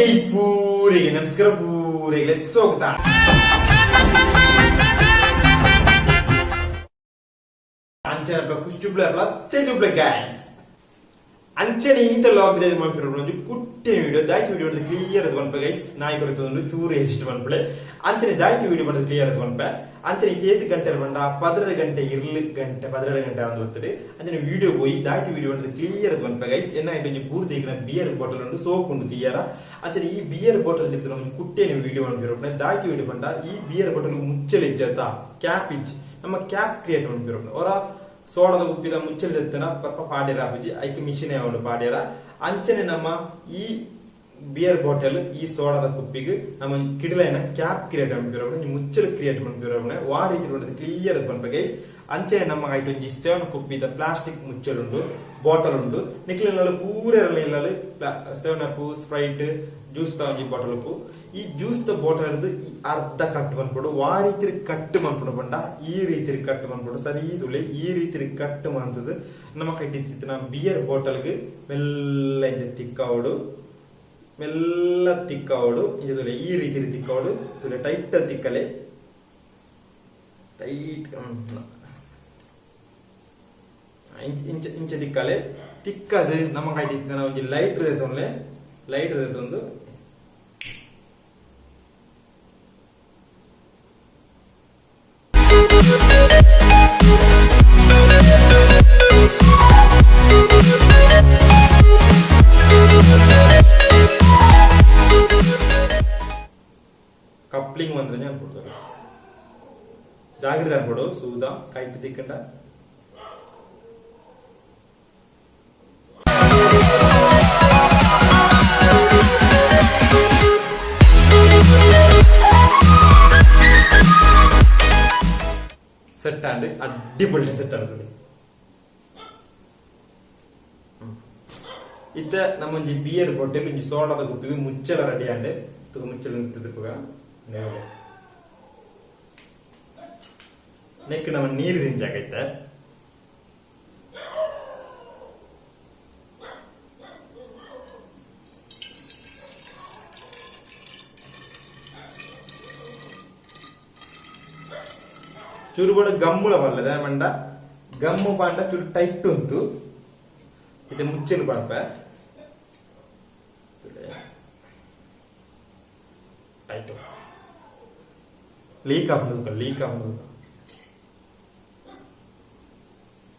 Guys ಪೂರಿಗೆ ನಮಸ್ಕಾರ ಪೂರಿಗೆ ಸ್ವಾಗತ. ಅಂಚನೆ ಕುಷ್ಟುಬ್ಳ ತೆದುಬ್ಳ ಗೈಸ್ ಅಂಚನೆ ಇಂತ ಲಾಗ್ ದ ಮಾಡ್ತಿರೋ ಒಂದು ಕುಟ್ಟೆ ವಿಡಿಯೋ ದಾಯ್ತು ವಿಡಿಯೋ ಮಾಡಿದ ಕ್ಲಿಯರ್ ಅದು ಬಂಪ ಗೈಸ್ ನಾಯಿ ಕೊರತೊಂದು ಚೂರು ಎಷ್ಟು ಬಂಪಳೆ ಅಂಚನೆ ದಾಯ್ತು ವಿಡಿಯೋ ಮಾಡಿದ ಕ್ಲಿಯರ್ ಅದು ಬಂಪ ಅಂಚನೆ 7 ಗಂಟೆ ಬಂಡ 12 ಗಂಟೆ 12 ಗಂಟೆ ಅಂತ ಬರ್ತದೆ ಅಂಚನೆ ವಿಡಿಯೋ ಹೋಗಿ ದಾಯ್ತು ವಿಡಿಯೋ ಮಾಡಿದ ಕ್ಲಿಯರ್ ಅದು ಬಂಪ ಗೈಸ್ ಏನಾಯ್ತು ಒಂದು ಪೂರ್ತಿ ಈಗ ಬಿಯರ್ ಬಾಟಲ್ ಒಂದು ಸೋಕೊಂಡು ತೀಯರ ಅಂಚನೆ ಈ ಬಿಯರ್ ಬಾಟಲ್ ಇರ್ತಾರೆ ಒಂದು ಕುಟ್ಟೆನೆ ವಿಡಿಯೋ ಮಾಡಿರೋ ದಾಯ್ತು ವಿಡಿಯೋ ಬಂಡ ಈ ಬಿಯರ್ ಬಾಟಲ್ ಮುಚ್ಚಲೆ ಇಜ್ಜತ್ತ ಕ್ಯಾಪ್ ಇಜ್ಜಿ ನಮ್ಮ ಕ್ಯಾಪ್ ಕ್ರಿಯೇಟ್ ಮಾಡಿರೋ ಅವರ ಸೋಡದ ಉಪ್ಪಿದ ಮುಚ್ಚಲಿದೆತ್ತನ ಪಪ್ಪ ಪಾಡ್ಯರ ಅಪ್ಪಿಜಿ ಐಕೆ ಮಿಷಿನ್ ಯಾವನು ಪಾಡ್ಯರ ಅಂಚನೆ ನಮ್ಮ ಈ ಬಿಯರ್ ಬಾಟಲ್ ಈ ಸೋಡದ ಕುಪ್ಪಿಗೆ ನಮ್ಮ ಕಿಡಲೈನ ಕ್ಯಾಪ್ ಕ್ರಿಯೇಟ್ ಮಾಡ್ಬಿರೋಣ ಮುಚ್ಚಲು ಕ್ರಿಯೇಟ್ ಮಾಡ್ಬಿರೋಣ ವಾ ರೀತಿ ನೋಡಿದ್ರೆ ಕ್ಲಿಯರ್ ಅದು ಬಂಪ ಗೈಸ್ ಅಂಚನೆ ನಮ್ಮ ಐಟ್ ಒಂಜಿ 7 ಕುಪ್ಪಿದ ಪ್ಲಾಸ್ಟಿಕ್ ಮುಚ್ಚಲುಂಡು ಬಾಟಲ್ ಉಂಡು ನಿಕ್ಲಿನಲ್ಲಿ ಪೂರ 7 ಅಪ್ ಸ್ಪ್ರೈಟ್ ಜ್ಯೂಸ್ ದ ಒಂಜಿ ಬಾಟಲ್ ಉಪ್ಪು ಈ ಜ್ಯೂಸ್ ದ ಬಾಟಲ್ ಹಿಡಿದು ಅರ್ಧ ಕಟ್ ಬಂದ್ಬಿಡು ವಾ ರೀತಿ ಕಟ್ ಮಾಡ್ಬಿಡು ಬಂಡ ಈ ರೀತಿ ಕಟ್ ಬಂದ್ಬಿಡು ಸರಿ ತುಳಿ ಈ ರೀತಿ ಕಟ್ ಮಾಡ್ತದ ನಮ್ಮ ಕಟ್ಟಿತ್ತು ನಾ ಬಿಯರ್ ಬಾಟಲ್ಗೆ ಮೆಲ್ಲ ತಿಕ್ಕವಡು ಮೆಲ್ಲ ತಿಕ್ಕವಡು ಇದು ಈ ರೀತಿ ತಿಕ್ಕವಡು ತುಲೆ ಟೈಟ್ ತಿಕ್ಕಲೆ ಟೈಟ್ ಇಂಚ ತಿಕ್ಕಲೆ ತಿಕ್ಕದು ನಮ್ಮ ಕಟ್ಟಿತ್ತು ನಾವು ಒಂಜಿ ಲೈಟ್ ಇರ್ತೊಂಡ್ಲೆ ಲೈಟ್ ಇರ್ತೊಂದು ಕಪ್ಲಿಂಗ್ ಅಂದ್ರೆ ഞാൻ കൊടുത്തു ಜಾಗ್ರತೆ ಅನ್ಕೊಡು ಸೂದ ಕೈಟ್ ತಿಕ್ಕಂಡ സെറ്റ് ആണ് അടിപൊളി സെറ്റ് ആണ് ഇത്ത നമ്മ ബിയർ ബോട്ടിൽ സോഡದ കുപ്പിಗೆ ಮುಚ್ಚಲ ರೆಡಿ ಆಂಡ್ ಮುಚ್ಚಲು ತಿರುಪುಗ ನೆಕ್ ನಮ್ಮ ನೀರು ದಿಂಜಾಗೈತೆ ಚೂರುಗಳು ಗಮ್ಮುಳ ಬಲ್ಲದ ಮಂಡ ಗಮ್ಮು ಪಾಂಡ ಚೂರು ಟೈಟ್ ಉಂಟು ಇದು ಮುಚ್ಚಲು ಬರ್ಪ ಟೈಟ್ ಲೀಕ್ ಆಗೋದು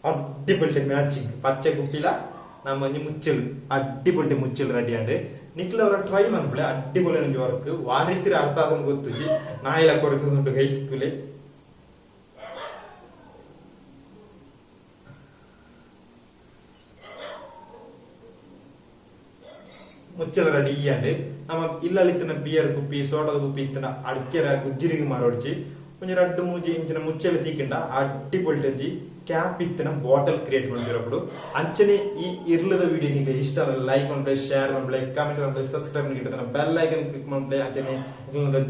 ಅಡ್ಡಿಪೊಳ್ಳಿ ಮ್ಯಾಚಿಂಗ್ ಪಚ್ಚೆ ಕುಪ್ಪಿಲ ನಮ್ಮ ಮುಚ್ಚಲು ಅಡ್ಡಿಪೊಳ್ಳಿ ಮುಚ್ಚಲು ರೆಡಿ ಆಂಡ್ ನಿಕ್ಲ ಅವರ ಟ್ರೈ ಮಾಡ್ಬಿಳೆ ಅಡ್ಡಿಪೊಳ್ಳಿ ನಮ್ಗೆ ವರ್ಕ್ ವಾರಿತಿರ ಅರ್ಥ ಆದಂಗೆ ಗೊತ್ತು ನಾಯಿಲ ಕೊರತುಂಟು ಗೈಸ್ಕುಲೆ ಮುಚ್ಚಲ ರೆಡಿ ಆಂಡ್ ನಮ್ಮ ಇಲ್ಲಿತ್ತಿನ ಬಿಯರ್ ಕುಪ್ಪಿ ಸೋಡದ ಕುಪ್ಪಿ ಇತ್ತಿನ ಅಡಿಕೆರ ಗುಜ್ಜಿರಿಗೆ ಮಾರೋಡ್ಚಿ ಒಂಜಿ 2-3 ಇಂಚಿನ ಮುಚ್ಚಲ ತೀಕಿಂಡ ಅಡ್ಡಿಪೊಳ್ಳಿ ಕ್ಯಾಪ್ ಇತ್ತಿನ ಬಾಟಲ್ ಕ್ರಿಯೇಟ್ ಮಾಡಿರೋದು ಅಂಚನೆ ಈ ಇರ್ಲದ ವಿಡಿಯೋ ನಿಮಗೆ ಇಷ್ಟ ಲೈಕ್ ಮಾಡ್ಬಿಡಿ ಶೇರ್ ಮಾಡ್ಬಿಡಿ ಕಾಮೆಂಟ್ ಮಾಡ್ಬಿಡಿ ಸಬ್ಸ್ಕ್ರೈಬ್ ಮಾಡಿ ಬೆಲ್ ಐಕನ್ ಕ್ಲಿಕ್ ಮಾಡ್ಬಿಡಿ ಅಂಚನೆ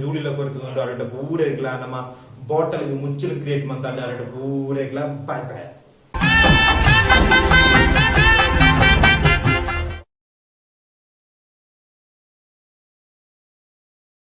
ಜೂಡಿಲ ಕೊರತುಂಡು ಅರಟ ಪೂರ ಇರ್ಲ ನಮ್ಮ ಬಾಟಲ್ಗೆ ಮುಚ್ಚಲು ಕ್ರಿಯೇಟ್ ಮಾಡ್ತಾ ಅರಟ ಪೂರ ಇರ್ಲ ಬಾಯ್ ಬಾಯ್.